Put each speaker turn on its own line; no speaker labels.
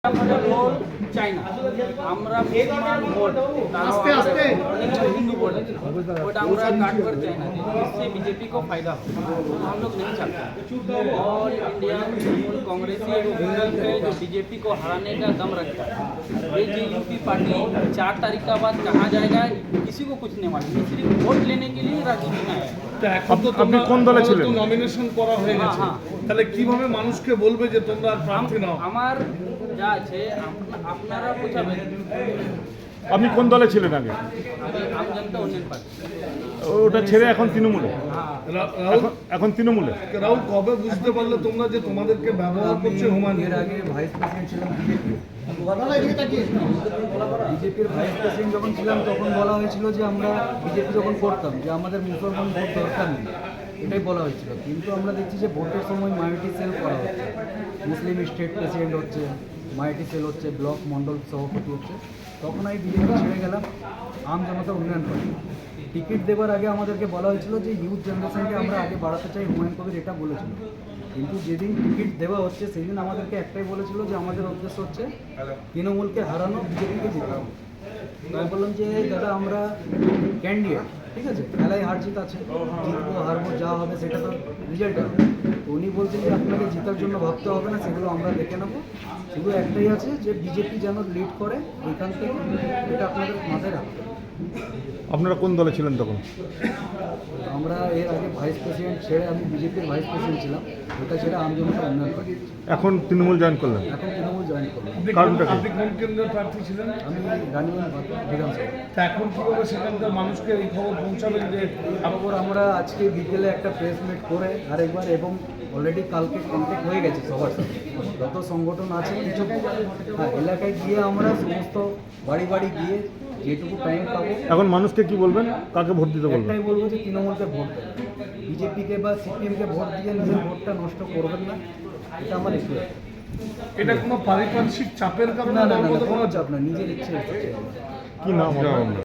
আমাদের ভোট চাই না, আমরা मुसलमान वोट आस्ते आस्ते हिंदू वोट ওটা আমরা काट कर चाहे ना जिससे बीजेपी को फायदा हो हम लोग नहीं चाहते। और इंडिया कांग्रेसी वो विंगल पे जो बीजेपी को हराने का दम रखता है, ये जेयूपी पार्टी 4 तारीख का बाद कहाँ जाएगा किसी को कुछ नहीं मालूम, सिर्फ वोट लेने के लिए राजनीति में आया।
আপনি কোন দলে ছিলেন?
নমিনেশন করা হয়ে গেছে, তাহলে কিভাবে মানুষকে বলবে যে তোমরা প্রার্থী নাও?
আমার যা আছে আপনারা বোঝাবেন।
আপনি কোন দলে ছিলেন আগে?
আগে আম জনতা উন্নয়ন পার্টি।
ওটা ছেড়ে এখন তৃণমূলে? এখন তৃণমূলে।
রাহুল, কবে বুঝতে পারলে তোমরা যে তোমাদেরকে ব্যবহার করছে হুমায়ুন?
এর আগে ভাইস প্রেসিডেন্ট ছিলাম বিজেপির ভাইস প্রেসিডেন্ট যখন ছিলাম তখন বলা হয়েছিল যে আমরা বিজেপি যখন করতাম যে আমাদের মুসলমান ভোট দরকার নেই, এটাই বলা হয়েছিল। কিন্তু আমরা দেখছি যে ভোটের সময় মাইনরিটি সেল করা হচ্ছে, মুসলিম স্টেট প্রেসিডেন্ট হচ্ছে, মাইনরিটি সেল হচ্ছে, ব্লক মন্ডল সভাপতি হচ্ছে। তখন আমি বিজেপি ছেড়ে গেলাম আম জনতা উন্নয়ন পার্টি। টিকিট দেওয়ার আগে আমাদেরকে বলা হয়েছিল যে ইউথ জেনারেশনকে আমরা আগে বাড়াতে চাই, হুমায়ুন কবির এটা বলেছিল। কিন্তু যেদিন টিকিট দেওয়া হচ্ছে সেদিন আমাদেরকে একটাই বলেছিল যে আমাদের উদ্দেশ্য হচ্ছে তৃণমূলকে হারানো, বিজেপিকে জেতানো। আমি বললাম যে দাদা আমরা ক্যান্ডিডেট, ঠিক আছে, খেলায় হার জিত আছে, জিতবো হারবো যা হবে সেটা তো রেজাল্ট হবে। তো উনি বলছেন যে আপনাকে জেতার জন্য ভাবতে হবে না, সেগুলো আমরা দেখে নেবো, শুধু একটাই আছে যে বিজেপি যেন লিড করে ওইখান থেকে, এটা আপনাদের মাথায় রাখতে হবে।
আপনারা কোন দলে ছিলেন তখন?
আমরা এর আগে ভাইস প্রেসিডেন্ট ছেড়ে আমি বিজেপির ভাইস প্রেসিডেন্ট ছিলাম, ওটা ছেড়ে আম জনতা উন্নয়ন পার্টি।
এখন তৃণমূল জয়েন করলেন?
এখন তৃণমূল জয়েন করলাম।
কারণটা কি?
আপনি কোন কেন্দ্রের প্রার্থী ছিলেন?
আমি রানীগঞ্জ বিধানসভা।
তা এখন কিভাবে সেখানকার মানুষকে এই খবর পৌঁছাবেন যে
তারপর আমরা আজকে বিকেলে একটা প্রেস মিট করে আরেকবার, এবং অলরেডি কালকে কন্ট্যাক্ট হয়ে গেছে সবার সাথে, যত সংগঠন আছে কিছু এলাকায় গিয়ে আমরা সমস্ত বাড়ি বাড়ি গিয়ে যেটুকু টাইম পাবো।
এখন মানুষকে কি বলবেন, কাকে ভোট দিতে বলবেন?
একটাই বলবো যে তৃণমূলকে ভোট দেন, বিজেপিকে বা সিপিএমকে ভোট দিয়ে নিজের ভোটটা নষ্ট করবেন না, এটা আমার রিকোয়েস্ট।
এটা কোনো পারিপার্শ্বিক চাপের কারণে?
না, কোনো চাপ না, নিজের ইচ্ছে।
কি নাম আপনার?